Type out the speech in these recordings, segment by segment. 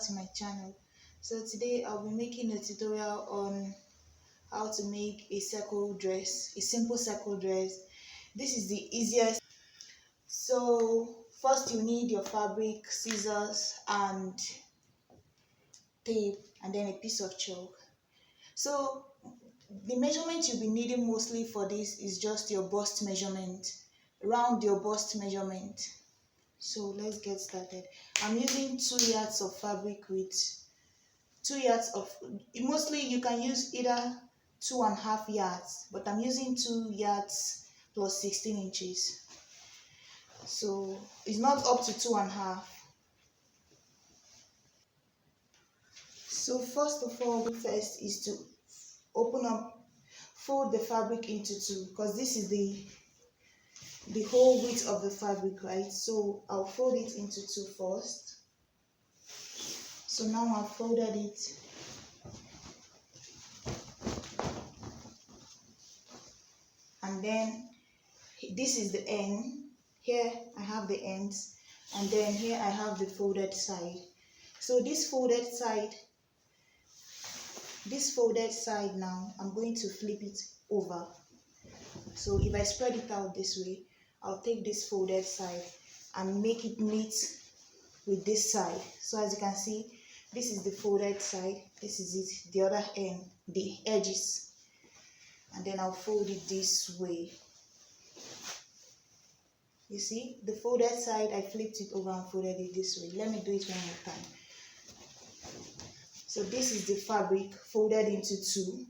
back to my channel. So today I'll be making a tutorial on how to make a circle dress, a simple circle dress. This is the easiest. So first you need your fabric, scissors and tape, and then a piece of chalk. So the measurement you'll be needing mostly for this is just your bust measurement, round your bust measurement. So let's get started. I'm using 2 yards of fabric with 2 yards of, mostly you can use either 2.5 yards, but I'm using 2 yards plus 16 inches. So it's not up to 2.5. So first of all, first is to open up, fold the fabric into two, because this is the whole width of the fabric, right? So I'll fold it into two first. So now I've folded it. And then this is the end. Here I have the ends, and then here I have the folded side. So this folded side now, I'm going to flip it over. So if I spread it out this way, I'll take this folded side and make it meet with this side. So as you can see, this is the folded side, this is it, the other end, the edges, and then I'll fold it this way. You see, the folded side, I flipped it over and folded it this way. Let me do it one more time. So this is the fabric folded into two.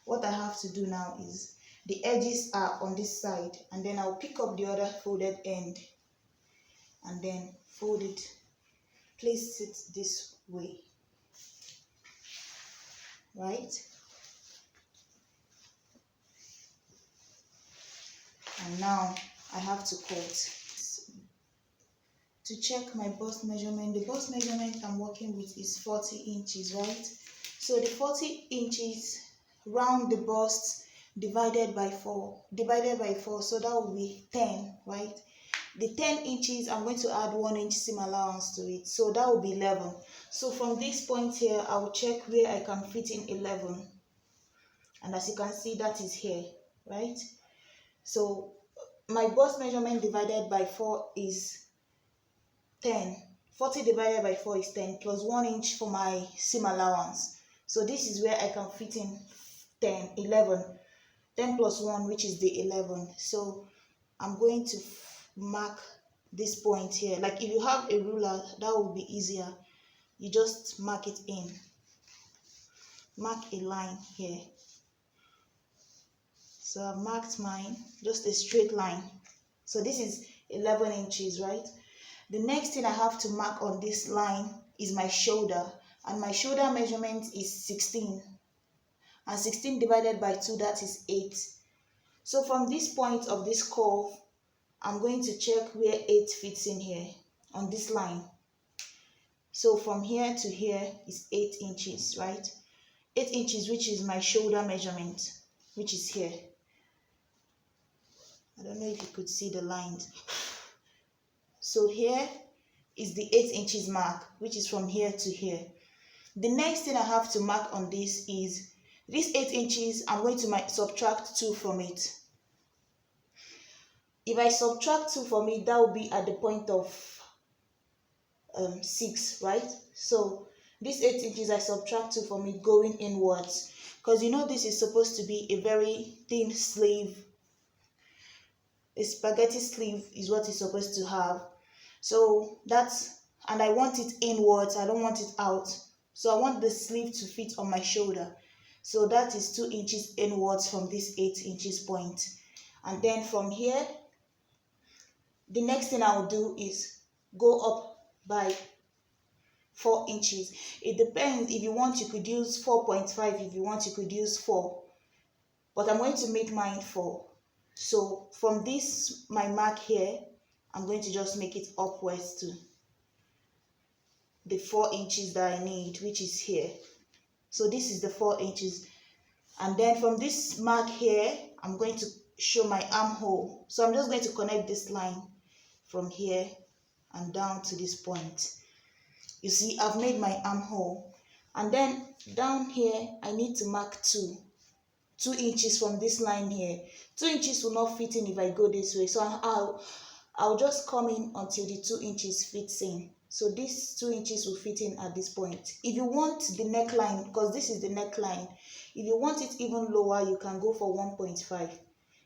What I have to do now is, the edges are on this side, and then I'll pick up the other folded end and then fold it, place it this way, right? And now I have to cut. To check my bust measurement, the bust measurement I'm working with is 40 inches, right? So the 40 inches, round the bust, divided by 4, so that will be 10, right? The 10 inches, I'm going to add 1 inch seam allowance to it, so that will be 11. So from this point here, I will check where I can fit in 11, and as you can see, that is here, right? So my bust measurement divided by 4 is 10. 40 divided by 4 is 10, plus 1 inch for my seam allowance. So this is where I can fit in 11. 10 plus 1, which is the 11. So I'm going to mark this point here. Like if you have a ruler, that will be easier. You just mark it in. Mark a line here. So I've marked mine, just a straight line. So this is 11 inches, right? The next thing I have to mark on this line is my shoulder, and my shoulder measurement is 16, and 16 divided by 2, that is 8. So from this point of this curve, I'm going to check where 8 fits in here on this line. So from here to here is 8 inches, right? 8 inches, which is my shoulder measurement, which is here. I don't know if you could see the lines. So here is the 8 inches mark, which is from here to here. The next thing I have to mark on this is this 8 inches, I'm going to subtract 2 from it. If I subtract 2 from it, that will be at the point of 6, right? So this 8 inches, I subtract 2 from it going inwards, because you know this is supposed to be a very thin sleeve. A spaghetti sleeve is what it's supposed to have. So that's, and I want it inwards, I don't want it out. So I want the sleeve to fit on my shoulder. So that is 2 inches inwards from this 8 inches point. And then from here, the next thing I will do is go up by 4 inches. It depends. If you want, you could use 4.5. If you want, you could use 4. But I'm going to make mine 4. So from this, my mark here, I'm going to just make it upwards to the 4 inches that I need, which is here. So this is the 4 inches. And then from this mark here, I'm going to show my armhole. So I'm just going to connect this line from here and down to this point. You see, I've made my armhole. And then down here, I need to mark 2 inches from this line here. 2 inches will not fit in if I go this way. So I'll just come in until the 2 inches fits in. So this 2 inches will fit in at this point. If you want the neckline, because this is the neckline, if you want it even lower, you can go for 1.5.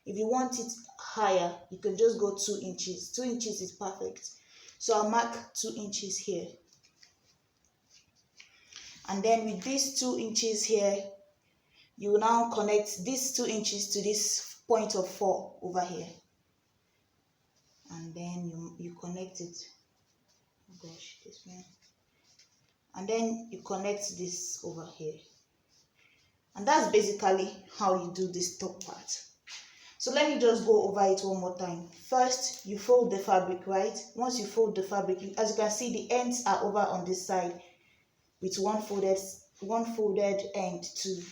If you want it higher, you can just go 2 inches. 2 inches is perfect. So I'll mark 2 inches here. And then with these 2 inches here, you will now connect these 2 inches to this point of 4 over here. And then you connect it. Oh gosh, this one. And then you connect this over here. And that's basically how you do this top part. So let me just go over it one more time. First, you fold the fabric, right? Once you fold the fabric, as you can see, the ends are over on this side with one folded end too.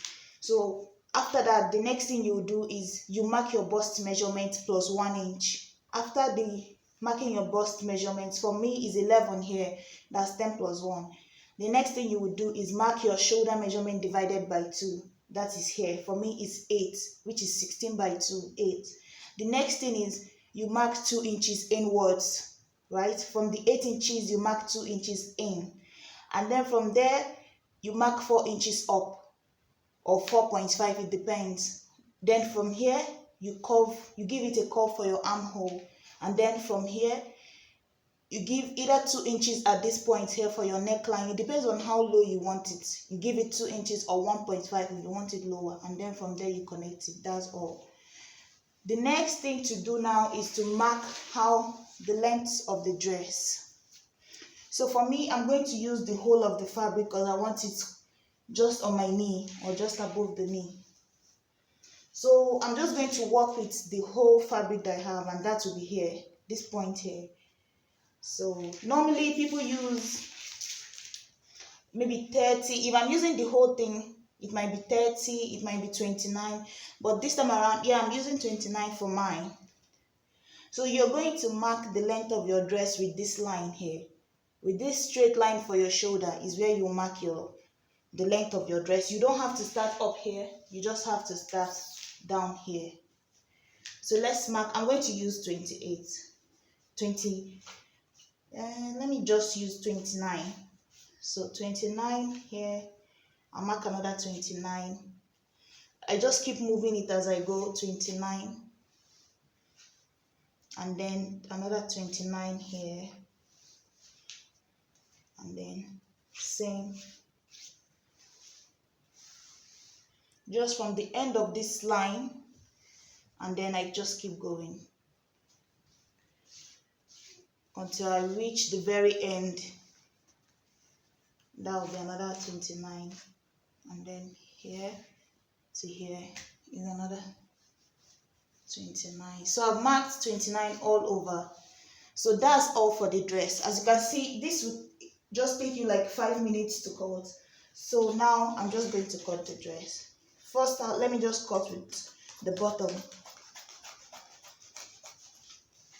So after that, the next thing you do is you mark your bust measurement plus 1 inch. After the marking your bust measurements, for me is 11 here, that's 10 plus 1. The next thing you would do is mark your shoulder measurement divided by 2. That is here. For me is 8, which is 16 by 2, 8. The next thing is you mark 2 inches inwards, right? From the 8 inches, you mark 2 inches in. And then from there, you mark 4 inches up, or 4.5, it depends. Then from here, you give it a curve for your armhole. And then from here, you give either 2 inches at this point here for your neckline. It depends on how low you want it. You give it 2 inches or 1.5 if you want it lower. And then from there, you connect it. That's all. The next thing to do now is to mark the length of the dress. So for me, I'm going to use the whole of the fabric because I want it just on my knee or just above the knee. So I'm just going to work with the whole fabric that I have, and that will be here, this point here. So normally people use maybe 30. If I'm using the whole thing, it might be 30, it might be 29. But this time around, yeah, I'm using 29 for mine. So you're going to mark the length of your dress with this line here. With this straight line for your shoulder is where you mark the length of your dress. You don't have to start up here. You just have to start down here. So let's mark. I'm going to use 28. Let me just use 29. So 29 here. I'll mark another 29. I just keep moving it as I go. 29. And then another 29 here. And then same. Just from the end of this line, and then I just keep going until I reach the very end. That will be another 29, and then here to here is another 29. So I've marked 29 all over. So that's all for the dress. As you can see, this would just take you like 5 minutes to cut. So now I'm just going to cut the dress. First, let me just cut with the bottom.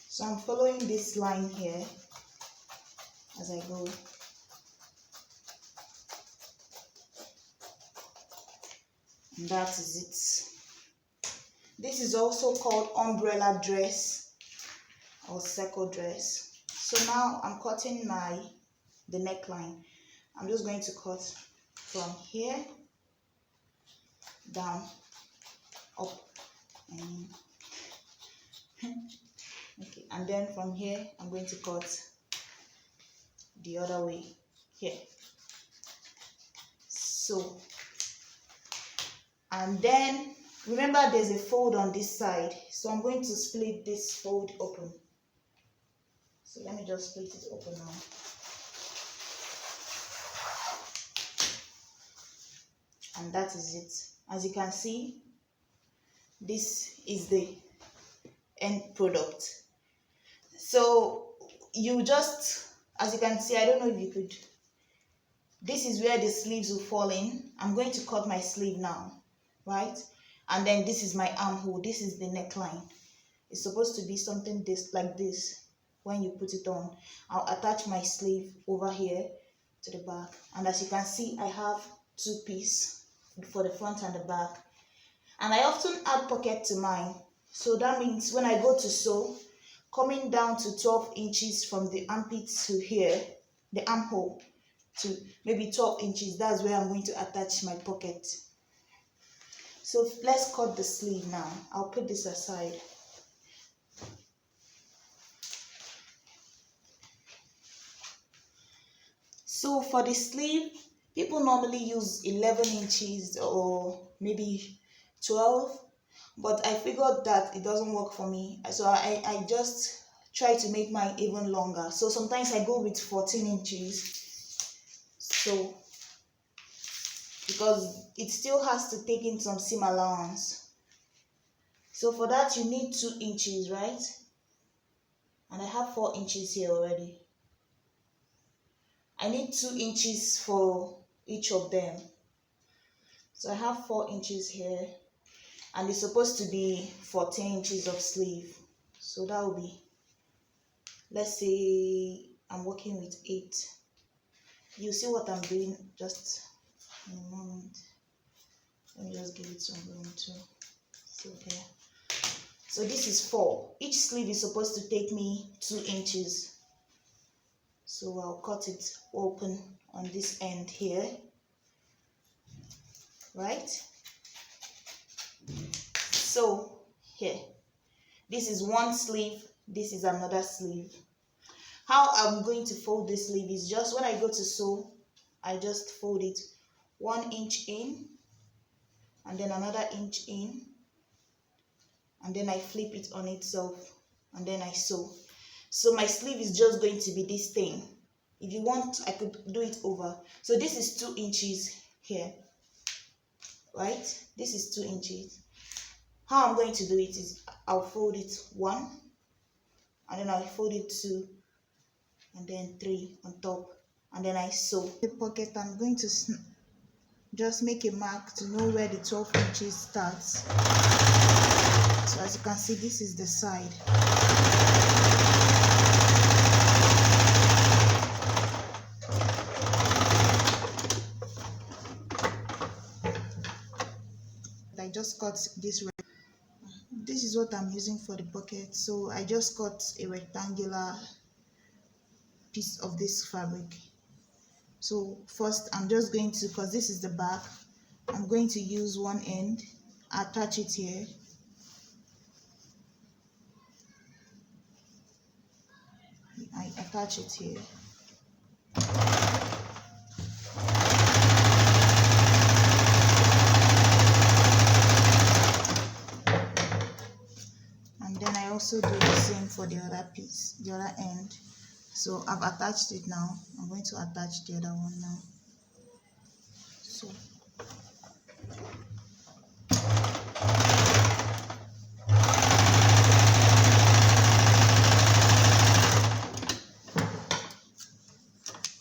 So I'm following this line here as I go. And that is it. This is also called umbrella dress or circle dress. So now I'm cutting the neckline. I'm just going to cut from here down, up, and okay, and then from here I'm going to cut the other way here. So, and then remember there's a fold on this side, so I'm going to split this fold open. So let me just split it open now. And that is it. As you can see, this is the end product. So you just, as you can see, I don't know if you could, this is where the sleeves will fall in. I'm going to cut my sleeve now, right? And then this is my armhole. This is the neckline. It's supposed to be something like this when you put it on. I'll attach my sleeve over here to the back. And as you can see, I have 2 pieces for the front and the back. And I often add pocket to mine. So that means when I go to sew, coming down to 12 inches from the armpit to here, the armhole to maybe 12 inches, that's where I'm going to attach my pocket. So let's cut the sleeve now. I'll put this aside. So for the sleeve, people normally use 11 inches or maybe 12, but I figured that it doesn't work for me. So I just try to make mine even longer. So sometimes I go with 14 inches. So because it still has to take in some seam allowance. So for that you need 2 inches, right? And I have 4 inches here already. I need 2 inches for each of them. So I have 4 inches here, and it's supposed to be 14 inches of sleeve. So that will be, let's say I'm working with 8. You see what I'm doing just in a moment. Let me just give it some room too. So there. So this is 4. Each sleeve is supposed to take me 2 inches. So I'll cut it open on this end here, right? So here, this is one sleeve, this is another sleeve. How I'm going to fold this sleeve is just when I go to sew, I just fold it 1 inch in, and then another inch in, and then I flip it on itself, and then I sew. So my sleeve is just going to be this thing. If you want, I could do it over. So this is 2 inches here, right? This is 2 inches. How I'm going to do it is I'll fold it 1, and then I'll fold it 2, and then 3 on top, and then I sew. The pocket, I'm going to just make a mark to know where the 12 inches starts. So as you can see, this is the side. I just cut this. This is what I'm using for the pocket. So I just cut a rectangular piece of this fabric. So first I'm just going to, because this is the back, I'm going to use one end, attach it here. I attach it here. And then I also do the same for the other piece, the other end. So I've attached it now. I'm going to attach the other one now.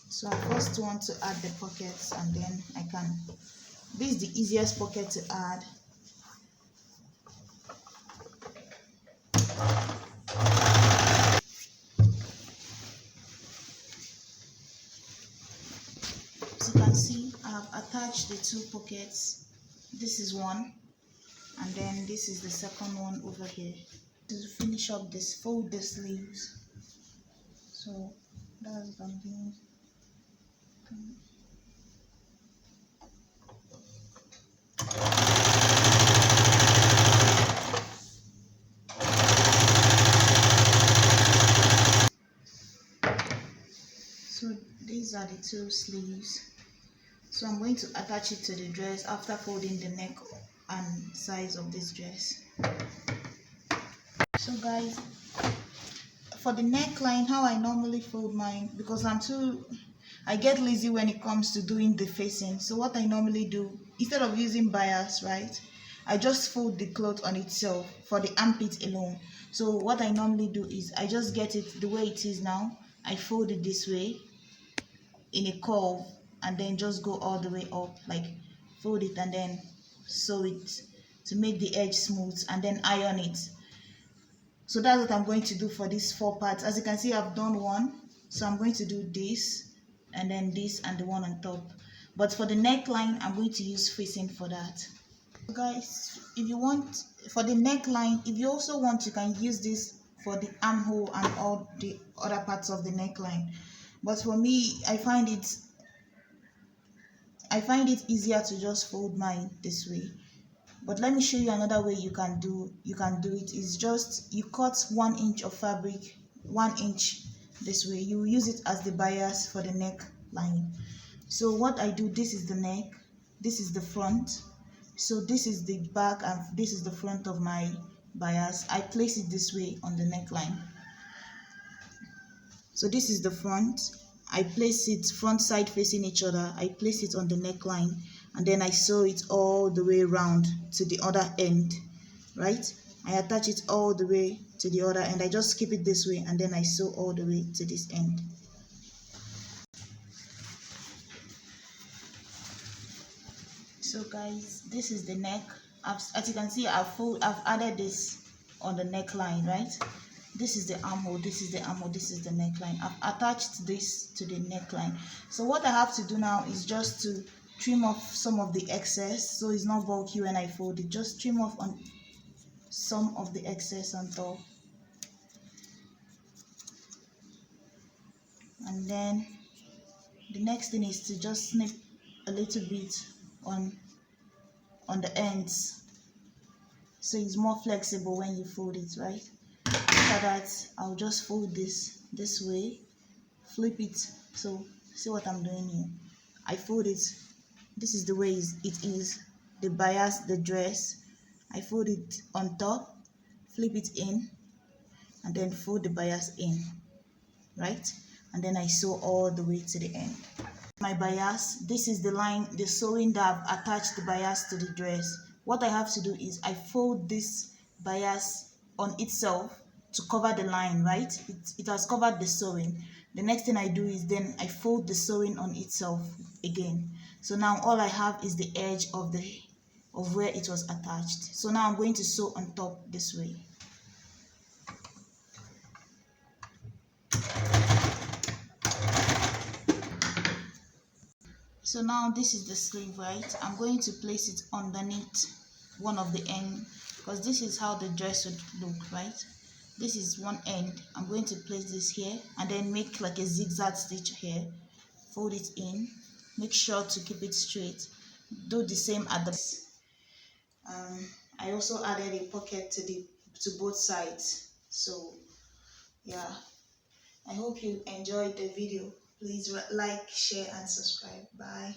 So I first want to add the pockets, and then I can, this is the easiest pocket to add. So you can see I have attached the 2 pockets. This is one, and then this is the second one over here. To finish up this, fold the sleeves. So that's what I'm doing. So these are the 2 sleeves. So I'm going to attach it to the dress after folding the neck and size of this dress. So guys, for the neckline, how I normally fold mine, because I get lazy when it comes to doing the facing. So what I normally do, instead of using bias, right, I just fold the cloth on itself for the armpit alone. So what I normally do is I just get it the way it is now. I fold it this way in a curve, and then just go all the way up, like fold it and then sew it to make the edge smooth, and then iron it. So that's what I'm going to do for these 4 parts. As you can see, I've done one, so I'm going to do this, and then this and the one on top. But for the neckline, I'm going to use facing for that. Guys, if you want, for the neckline, if you also want, you can use this for the armhole and all the other parts of the neckline. But for me, I find it easier to just fold mine this way. But let me show you another way you can do it. Is just you cut 1 inch of fabric, 1 inch this way. You use it as the bias for the neckline. So what I do, this is the neck, this is the front, so this is the back and this is the front of my bias. I place it this way on the neckline. So this is the front. I place it front side facing each other. I place it on the neckline, and then I sew it all the way around to the other end, right? I attach it all the way to the other end. I just keep it this way, and then I sew all the way to this end. So guys, this is the neck. As you can see, I've added this on the neckline, right? This is the armhole, this is the armhole, this is the neckline. I've attached this to the neckline. So what I have to do now is just to trim off some of the excess, so it's not bulky when I fold it. Just trim off on some of the excess on top. And then the next thing is to just snip a little bit on the ends, so it's more flexible when you fold it, right? After that, I'll just fold this way, flip it. So see what I'm doing here. I fold it. This is the way it is. The bias, the dress. I fold it on top, flip it in, and then fold the bias in, right? And then I sew all the way to the end. My bias, this is the line, the sewing that I've attached the bias to the dress. What I have to do is I fold this bias on itself to cover the line, right? It has covered the sewing. The next thing I do is then I fold the sewing on itself again. So now all I have is the edge of where it was attached. So now I'm going to sew on top this way. So now this is the sleeve, right? I'm going to place it underneath one of the end, because this is how the dress would look, right? This is one end. I'm going to place this here and then make like a zigzag stitch here. Fold it in. Make sure to keep it straight. Do the same at the I also added a pocket to both sides. So yeah, I hope you enjoyed the video. Please like, share and subscribe. Bye.